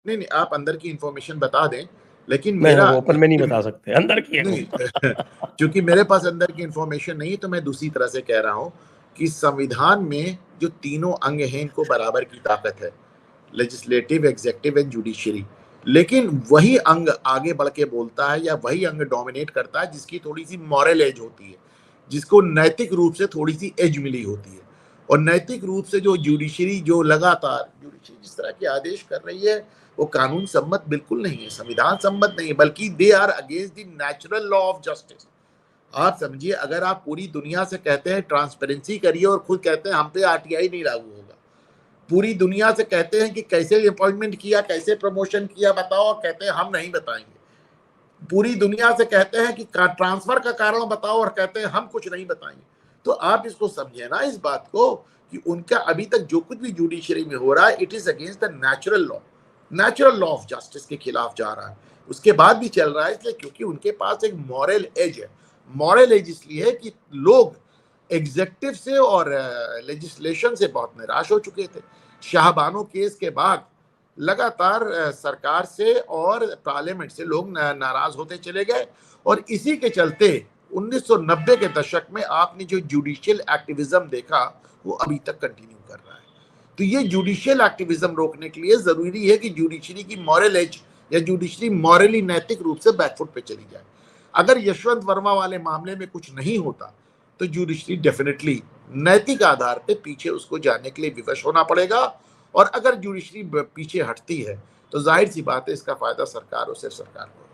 नहीं, आप अंदर की इंफॉर्मेशन बता दें, लेकिन मेरा ओपन में नहीं बता सकते अंदर की नहीं क्योंकि मेरे पास अंदर की इंफॉर्मेशन नहीं है, तो मैं दूसरी तरह से कह रहा हूं कि संविधान में जो तीनों अंग हैं इनको बराबर की ताकत है, लेजिस्लेटिव, एग्जीक्यूटिव एंड जुडिशरी। लेकिन वही अंग आगे बढ़ के बोलता है या वही अंग डोमिनेट करता है जिसकी थोड़ी सी मॉरल एज होती है, जिसको नैतिक रूप से थोड़ी सी एज मिली होती है। और नैतिक रूप से जो जुडिशरी जो लगातार जुडिशरी जिस तरह के आदेश कर रही है वो कानून सम्मत बिल्कुल नहीं है, संविधान सम्मत नहीं है, बल्कि they are against the natural law of justice. आप समझिए, अगर आप पूरी दुनिया से कहते हैं ट्रांसपेरेंसी करिए और खुद कहते हैं हम पे RTI नहीं लागू होगा, पूरी दुनिया से कहते हैं कि कैसे अपॉइंटमेंट किया, कैसे प्रमोशन किया बताओ, और कहते हैं हम नहीं बताएंगे, पूरी दुनिया से कहते हैं कि ट्रांसफर का कारण बताओ और कहते हैं हम कुछ नहीं बताएंगे। तो आप इसको समझिए ना, इस बात को, कि उनका अभी तक जो कुछ भी जुडिशरी में हो रहा है it is against the natural law of justice के खिलाफ जा रहा है। उसके बाद भी चल रहा है, इसलिए क्योंकि उनके पास एक मॉरल एज है। मॉरल एज इसलिए है कि लोग एग्जेक्टिव से और लेजिस्लेशन से बहुत निराश हो चुके थे। शाहबानो केस के बाद लगातार सरकार से और पार्लियामेंट से लोग नाराज होते चले गए, और इसी के चलते 1990 के दशक में आपने जो जुडिशियल एक्टिविज्म देखा वो अभी तक कंटिन्यू कर रहा है। तो ये जुडिशियल एक्टिविज्म रोकने के लिए जरूरी है कि जुडिशरी की मॉरल एज या जुडिशरी मॉरली नैतिक रूप से बैकफुट पे चली जाए। अगर यशवंत वर्मा वाले मामले में कुछ नहीं होता तो जुडिशरी डेफिनेटली नैतिक आधार पे पीछे उसको जाने के लिए विवश होना पड़ेगा, और अगर जुडिशरी पीछे हटती है तो जाहिर सी बात है इसका फायदा सरकार और सिर्फ सरकार को।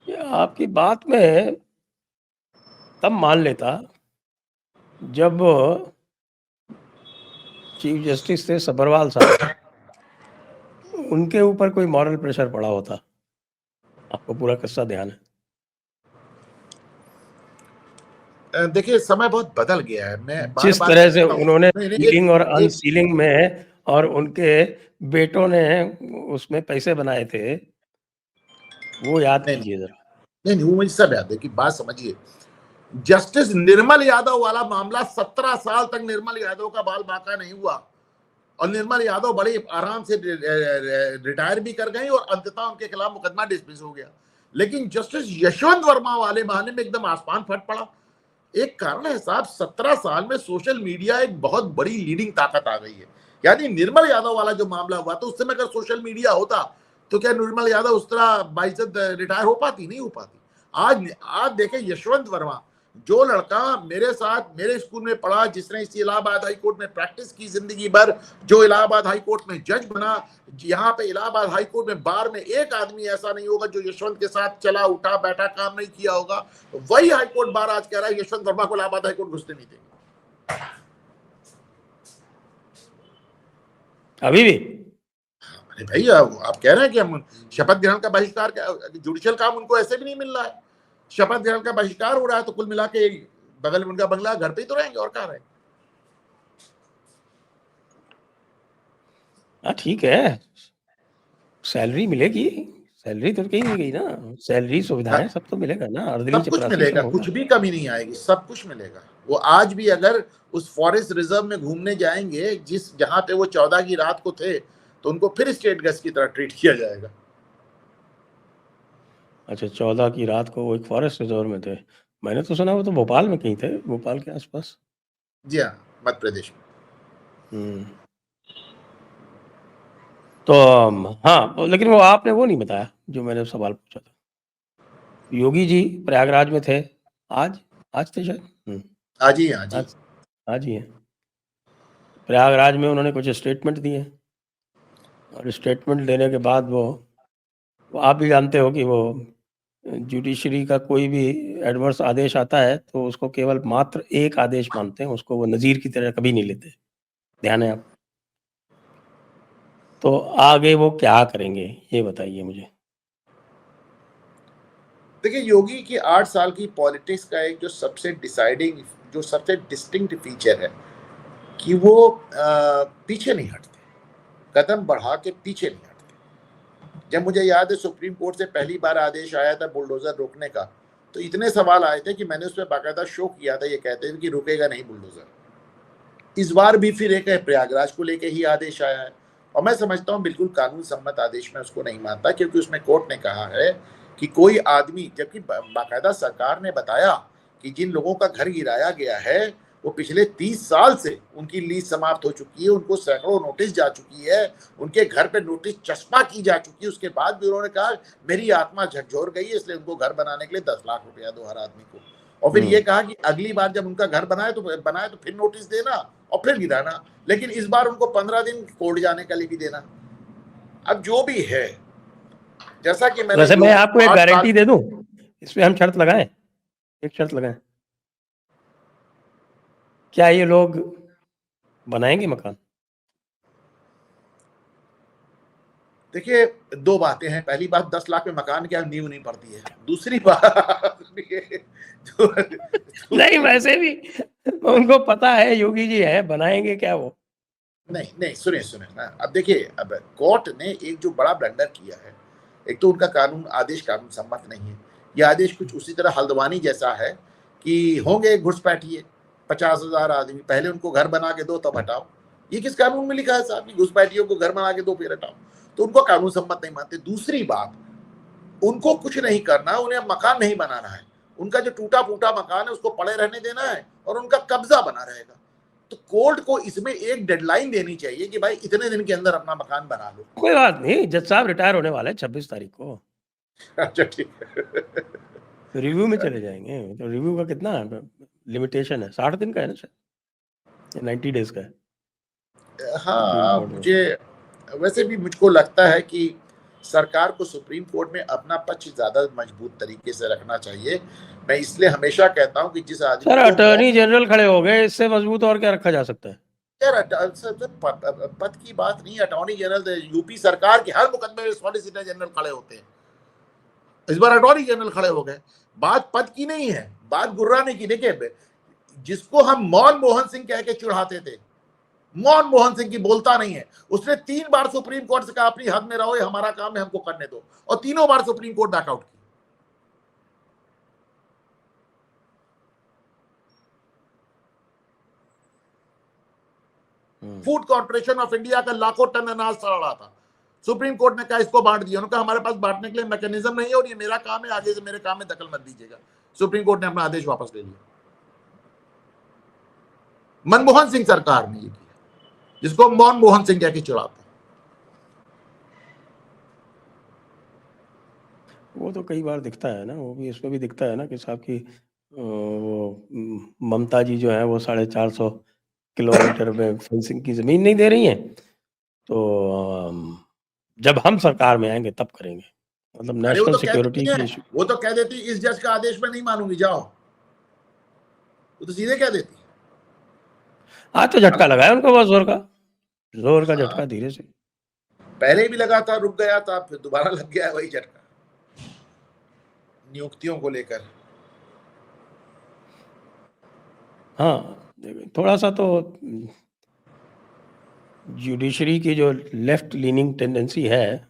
ये आपकी बात में तब मान लेता जब चीफ जस्टिस थे सब्बरवाल साहब, उनके ऊपर कोई मॉरल प्रेशर पड़ा होता। आपको पूरा किस्सा ध्यान है? देखिए समय बहुत बदल गया है। मैं जिस बार तरह से उन्होंने नहीं, सीलिंग और अनसीलिंग में और उनके बेटों ने उसमें पैसे बनाए थे, वो याद कीजिए जरा। नहीं वो मुझे सब याद है कि बात समझिए। जस्टिस निर्मल यादव वाला मामला 17 साल तक निर्मल यादव का बाल बांका नहीं हुआ, और निर्मल यादव बड़े आराम से रिटायर भी कर गए और अंततः उनके खिलाफ मुकदमा डिसमिस हो गया। लेकिन जस्टिस यशवंत वर्मा वाले मामले में एकदम आसमान फट पड़ा। एक कारण है साहब, 17 साल में सोशल मीडिया एक बहुत बड़ी लीडिंग ताकत आ गई है। यानी निर्मल यादव वाला जो मामला हुआ तो उस समय अगर सोशल मीडिया होता तो क्या निर्मल यादव उस तरह बाइज्जत रिटायर हो पाती? नहीं हो पाती। आज देखें यशवंत वर्मा, जो लड़का मेरे साथ मेरे स्कूल में पढ़ा, जिसने इस इलाहाबाद हाई कोर्ट में प्रैक्टिस की जिंदगी भर, जो इलाहाबाद हाई कोर्ट में जज बना, यहाँ पे इलाहाबाद हाई कोर्ट में बार में एक आदमी ऐसा नहीं होगा जो यशवंत के साथ चला उठा बैठा काम नहीं किया होगा। वही हाई कोर्ट बार आज कह रहा है यशवंत वर्मा को इलाहाबाद हाई कोर्ट घुसने नहीं देंगे। अभी भी? अरे भाई आप कह रहे हैं कि हम शपथ ग्रहण का बहिष्कार, जुडिशियल काम उनको ऐसे भी नहीं मिल रहा है। शपथ ग्रहण का बहिष्कार हो रहा है तो कुल मिला के बगल में उनका बंगला, घर पे ही तो रहेंगे और कहाँ रहेंगे। हाँ ठीक है, सैलरी मिलेगी, सैलरी तो कहीं नहीं गई ना, सैलरी सुविधाएं सब तो मिलेगा ना, अर्दली सब कुछ चपरासी मिलेगा, सब होगा। कुछ भी कमी नहीं आएगी, सब कुछ मिलेगा। वो आज भी अगर उस फॉरेस्ट रिजर्व में घूमने जाएंगे जहां पे वो 14 की रात को थे, तो उनको फिर स्टेट गेस्ट की तरह ट्रीट किया जाएगा। अच्छा, 14 की रात को वो एक फॉरेस्ट रिजर्व में थे? मैंने तो सुना वो तो भोपाल में कहीं थे, भोपाल के आसपास। जी हाँ, मध्य प्रदेश में। तो हाँ, लेकिन वो आपने वो नहीं बताया जो मैंने सवाल पूछा था। योगी जी प्रयागराज में थे आज थे शायद। आज ही हैं। प्रयागराज में उन्होंने कुछ स्टेटमेंट दिए, और स्टेटमेंट देने के बाद वो आप भी जानते हो कि वो जुडिशरी का कोई भी एडवर्स आदेश आता है तो उसको केवल मात्र एक आदेश मानते हैं, उसको वो नज़ीर की तरह कभी नहीं लेते। ध्यान है आप? तो आगे वो क्या करेंगे ये बताइए मुझे। देखिए, योगी की 8 साल की पॉलिटिक्स का एक जो सबसे डिस्टिंक्ट फीचर है कि वो पीछे नहीं हटते, कदम बढ़ा के पीछे नहीं हटते। जब मुझे याद है सुप्रीम कोर्ट से पहली बार आदेश आया था बुलडोजर रोकने का, तो इतने सवाल आए थे कि मैंने उस पर बाकायदा शो किया था, ये कहते हुए कि रुकेगा नहीं बुलडोजर। इस बार भी फिर एक प्रयागराज को लेके ही आदेश आया है, और मैं समझता हूँ बिल्कुल कानून सम्मत आदेश में उसको नहीं मानता, क्योंकि उसमें कोर्ट ने कहा है कि कोई आदमी, जबकि बाकायदा सरकार ने बताया कि जिन लोगों का घर गिराया गया है वो पिछले 30 साल से उनकी लीज समाप्त हो चुकी है, उनको सैकड़ों नोटिस जा चुकी है, उनके घर पे नोटिस चस्पा की जा चुकी है। उसके बाद भी उन्होंने कहा मेरी आत्मा झकझोर गई है, इसलिए उनको घर बनाने के लिए 10 लाख रुपया दो हर आदमी को, और फिर ये कहा कि अगली बार जब उनका घर बनाए तो फिर नोटिस देना और फिर गिराना। लेकिन इस बार उनको 15 दिन कोर्ट जाने का लिए भी देना। अब जो भी है, जैसा कि वैसे मैं आपको एक गारंटी दे दूं, इस पे हम शर्त लगाएं, एक शर्त लगाएं, क्या ये लोग बनाएंगे मकान? देखिए, दो बातें हैं। पहली बात, 10 लाख में मकान क्या नींव नहीं पड़ती है। दूसरी बात नहीं, वैसे भी उनको पता है योगी जी है, बनाएंगे क्या वो? नहीं सुनिए ना, अब देखिए, अब कोर्ट ने एक जो बड़ा ब्लंडर किया है, एक तो उनका आदेश कानून सम्मत नहीं है। ये आदेश कुछ उसी तरह हल्द्वानी जैसा है कि होंगे घुसपैठिए 50,000 आदमी, पहले उनको घर बना के दो तब हटाओ। ये किस कानून में लिखा है साहब कि घुसपैठियों को घर बना के दो फिर हटाओ? तो उनको कानून सम्मत नहीं मानते। दूसरी बात, उनको कुछ नहीं करना, उन्हें मकान नहीं बनाना है। उनका जो टूटा-फूटा मकान है उसको पड़े रहने देना है और उनका कब्जा बना रहेगा। तो कोर्ट को इसमें एक डेडलाइन देनी चाहिए कि भाई इतने दिन के अंदर अपना मकान बना लो। कोई बात नहीं, जज साहब रिटायर होने वाले हैं 26 तारीख को। अच्छा ठीक है। तो रिव्यू में चले जाएँगे। तो रिव्यू का कितना लिमिटेशन है? 60 दिन का है ना शायद? 90 डेज़ का है? सुप्रीम हाँ, कोर्ट में। मुझे वैसे भी मुझको लगता है कि सरकार को सुप्रीम कोर्ट में अपना पक्ष ज़्यादा मजबूत तरीके से रखना चाहिए। मैं इसलिए हमेशा कहता हूँ कि जिस आदमी सर, को अटॉर्नी जनरल खड़े हो गए, इससे मजबूत और क्या रखा जा सकता है? यार पद की बात नहीं, अटॉर्नी जनरल यूपी सरकार के हर मुकदमे में सॉलिसिटर जनरल खड़े होते हैं। इस बार अटॉर्नी जनरल खड़े हो गए। बात पद की नहीं है, बात गुर्राने की। देखिए, जिसको हम मौन मोहन सिंह कह के चिढ़ाते थे, मौन मोहन सिंह की बोलता नहीं है, उसने 3 बार सुप्रीम कोर्ट से कहा अपनी हद में रहो, ये हमारा काम है, हमको करने दो, और तीनों बार सुप्रीम कोर्ट बैकआउट की। फूड कॉर्पोरेशन ऑफ इंडिया का लाखों टन अनाज सड़ रहा था। सुप्रीम कोर्ट ने कहा इसको बांट दिया। उन्होंने कहा हमारे पास बांटने के लिए मैकेनिज्म नहीं है और ये मेरा काम है, आगे से मेरे काम में दखल मत दीजिएगा। सुप्रीम कोर्ट ने अपना आदेश वापस ले लिया। मनमोहन सिंह सरकार ने ये किया, जिसको मौन मोहन सिंह कह के चिढ़ाते। वो तो कई बार दिखता है ना, वो भी इसमें भी दिखता है ना कि साहब की वो ममता जी जो है वो 450 किलोमीटर में फेंसिंग की ज़मीन नहीं दे रही हैं। तो जब हम सरकार में आएँगे तब करेंगे। मतलब अरे वो नेशनल तो कह सिक्योरिटी देती की है, इश्यू। वो तो कह देती इस जज का आदेश मैं नहीं मानूंगी, जाओ। वो तो सीधे कह देती। आज तो झटका लगा है उनको, बहुत ज़ोर का झटका हाँ, धीरे से। पहले भी लगा था, रुक गया था, फिर दोबारा लग गया है वही झटका नियुक्तियों को लेकर। हाँ, थोड़ा-सा तो जुडिशरी की जो लेफ्ट लीनिंग टेंडेंसी है,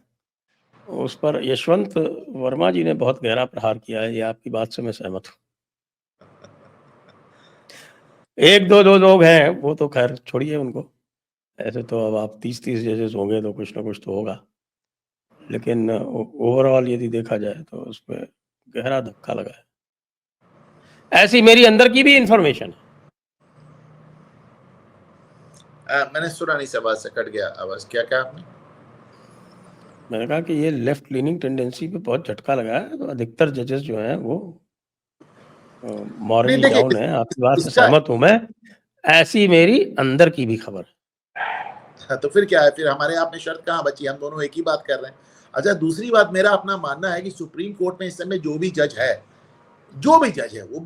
उस पर यशवंत वर्मा जी ने बहुत गहरा प्रहार किया है। ये आपकी बात से मैं सहमत हूँ। 1-2 लोग हैं, वो तो खैर छोड़िए उनको। ऐसे तो अब आप 30-30 जजेस होंगे तो कुछ ना कुछ तो होगा। लेकिन ओवरऑल यदि देखा जाए तो उसपे गहरा धक्का लगा है। ऐसी मेरी अंदर की भी इन्फॉर्मेशन है। मैंने सुना नहीं, सवाल से कट गया आवाज। क्या कहा आपने? मैंने कहा कि ये लेफ्ट लीनिंग टेंडेंसी पे बहुत झटका लगा है। तो अधिकतर जजेस जो हैं वो नहीं मॉरली देखिए, डाउन है। आपकी बात से इसका सहमत हूँ मैं। ऐसी मेरी अंदर की भी खबर है। हाँ, तो फिर क्या है, फिर हमारे आप में शर्त कहाँ बची? हम दोनों एक ही बात कर रहे हैं। अच्छा, दूसरी बात, मेरा अपना मानना है कि सुप्रीम कोर्ट में इस समय जो भी जज है वो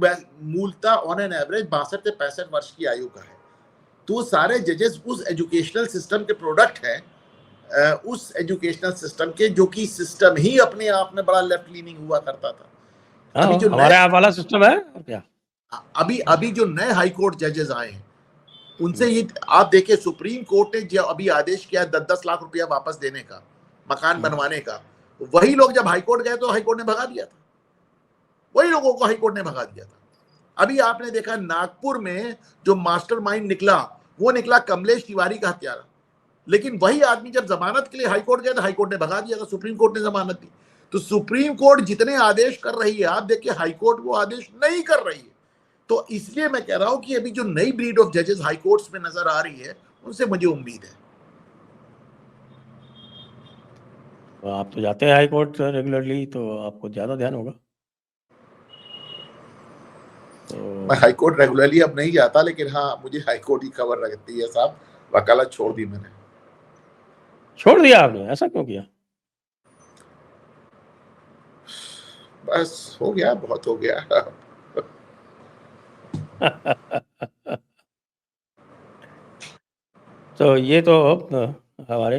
मूलतः ऑन एन एवरेज 62 से 65 वर्ष की आयु का है। तो वो सारे जजेस उस एजुकेशनल सिस्टम के प्रोडक्ट हैं, उस एजुकेशनल सिस्टम के, जो कि सिस्टम ही अपने आप में बड़ा लेफ्ट लीनिंग हुआ करता था। हाँ, अभी जो नए हमारे आप वाला सिस्टम है और क्या। अभी जो नए हाई कोर्ट जजेस आए हैं, उनसे ये आप देखिए, सुप्रीम कोर्ट ने जो अभी आदेश किया 10-10 लाख रुपया वापस देने का, मकान बनवाने का, वही लोग जब हाईकोर्ट गए तो हाईकोर्ट ने भगा दिया था। वही लोगों को हाईकोर्ट ने भगा दिया था। अभी आपने देखा नागपुर में जो मास्टरमाइंड निकला, वो निकला कमलेश तिवारी का हत्यारा। लेकिन वही आदमी जब जमानत के लिए हाईकोर्ट गए तो हाईकोर्ट ने भगा दिया था, सुप्रीम कोर्ट ने जमानत दी। तो सुप्रीम कोर्ट जितने आदेश कर रही है, आप देखिए हाईकोर्ट वो आदेश नहीं कर रही है। तो इसलिए मैं कह रहा हूं कि अभी जो नई ब्रीड ऑफ जजेस हाईकोर्ट्स में नजर आ रही है, उनसे मुझे उम्मीद है। तो आप तो जाते हैं हाई कोर्ट रेगुलरली, तो आपको ज़्यादा ध्यान होगा। मैं तो हाईकोर्ट रेगुलरली अब नहीं जाता, लेकिन हाँ, मुझे हाईकोर्ट की खबर रखती है साहब। वकालत छोड़ दी मैंने। छोड़ दिया आपने, ऐसा क्यों किया? बस हो गया, बहुत हो गया। तो ये तो हमारे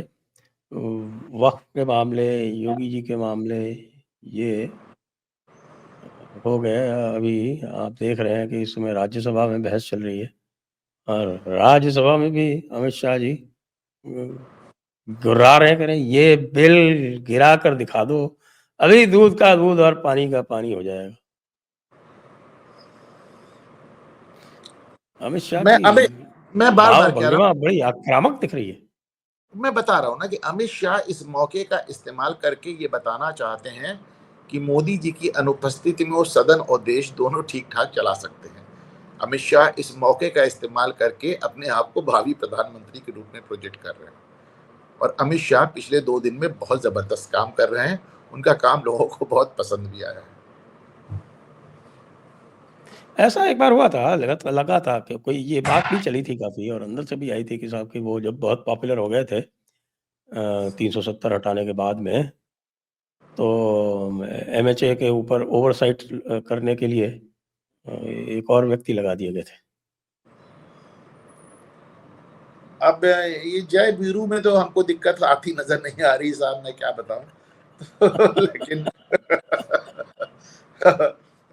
वक़्फ़ के मामले, योगी जी के मामले, ये हो गए। अभी आप देख रहे हैं कि इस समय राज्यसभा में बहस चल रही है और राज्यसभा में भी अमित शाह जी गुर्रा रहे करें ये बिल गिरा कर दिखा दो, अभी दूध का दूध और पानी का पानी हो जाएगा। अमित शाह मैं की बार भाव बार कह रहा भंगिमा हूँ, बड़ी आक्रामक दिख रही है। मैं बता रहा हूँ ना कि अमित शाह इस मौके का इस्तेमाल करके ये बताना चाहते हैं कि मोदी जी की अनुपस्थिति में वो सदन और देश दोनों ठीक ठाक चला सकते हैं। अमित शाह इस मौके का इस्तेमाल करके अपने आप को भावी प्रधानमंत्री के रूप में प्रोजेक्ट कर रहे हैं, और अमित शाह पिछले 2 दिन में बहुत जबरदस्त काम कर रहे हैं। उनका काम लोगों को बहुत पसंद भी आया है। ऐसा एक बार हुआ था, लगा था कि कोई ये बात भी चली थी काफ़ी और अंदर से भी आई थी कि साहब कि वो जब बहुत पॉपुलर हो गए थे 370 हटाने के बाद में, तो एमएचए के ऊपर ओवरसाइट करने के लिए एक और व्यक्ति लगा दिए गए थे। अब ये जय वीरू में तो हमको दिक्कत आती नजर नहीं आ रही साहब, मैं क्या बताऊं। लेकिन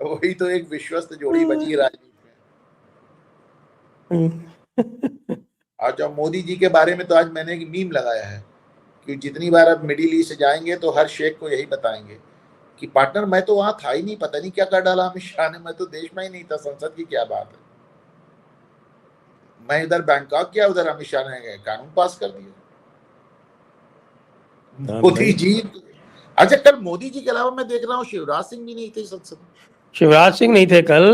वही तो एक विश्वस्त जोड़ी बची है राजनीति में। आज जब मोदी जी के बारे में तो आज मैंने एक मीम लगाया है कि जितनी बार अब मिडिल ईस्ट जाएंगे तो हर शेख को यही बताएंगे कि पार्टनर मैं तो वहां था ही नहीं, पता नहीं क्या कर डाला अमित शाह ने, मैं तो देश में ही नहीं था, संसद की क्या बात है। मैं इधर बैंकॉक गया, उधर अमित शाह ने कानून पास कर दिया। मोदी जी, अच्छा कल मोदी जी के अलावा मैं देख रहा हूँ शिवराज सिंह भी नहीं थे संसद में। शिवराज सिंह नहीं थे कल,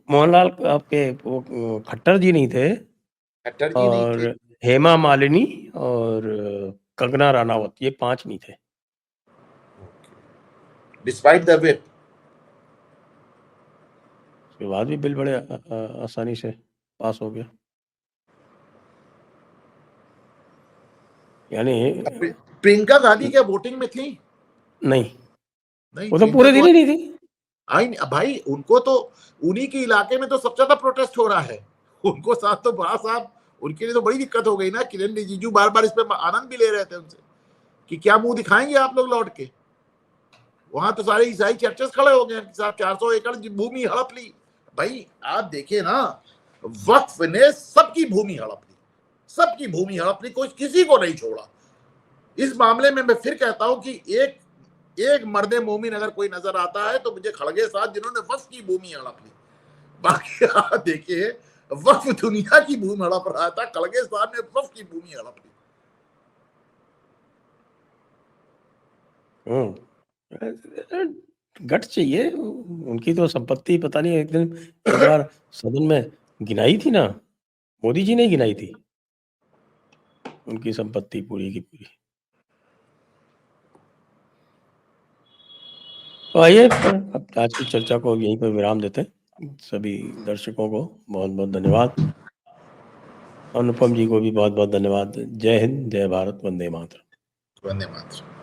मोहनलाल आपके वो खट्टर जी नहीं थे, खट्टर जी नहीं थे, और हेमा मालिनी और कंगना रनावत, ये 5 नहीं थे। डिस्पाइट द व्हिप उसके बाद भी बिल बड़े आसानी से पास हो गया। यानी प्रियंका गांधी क्या वोटिंग में थी? नहीं, नहीं, वो तो पूरे दिन ही नहीं थी। आई भाई, उनको तो उन्हीं के इलाके में तो सबसे ज्यादा प्रोटेस्ट हो रहा है, उनको साथ तो बड़ा साहब, उनके लिए तो बड़ी दिक्कत हो गई ना। किरण रिजिजू बार बार इस पे आनंद भी ले रहे थे उनसे कि क्या मुंह दिखाएंगे आप लोग लौट के। वहां तो सारे ईसाई चर्चेस खड़े हो गए साहब, 400 एकड़ भूमि हड़प ली। भाई आप देखिए ना, वक्फ ने सबकी भूमि हड़प ली, सबकी भूमि हड़प ली, कोई किसी को नहीं छोड़ा। इस मामले में मैं फिर कहता हूं कि एक मर्दे मोमिन अगर कोई नजर आता है तो मुझे खड़गे साहब, जिन्होंने वक्फ की भूमि हड़प ली। बाकी आप देखिए, वक्फ दुनिया की भूमि हड़प रहा था, खड़गे साहब ने वक्फ की भूमि हड़प ली। गट चाहिए उनकी, तो संपत्ति पता नहीं एक दिन एक बार सदन में गिनाई थी ना, मोदी जी ने गिनाई थी उनकी संपत्ति पूरी की पूरी। तो आइए अब आज की चर्चा को यहीं पर विराम देते हैं। सभी दर्शकों को बहुत बहुत धन्यवाद, अनुपम जी को भी बहुत बहुत धन्यवाद। जय हिंद, जय भारत, वंदे मातरम। वंदे मातरम।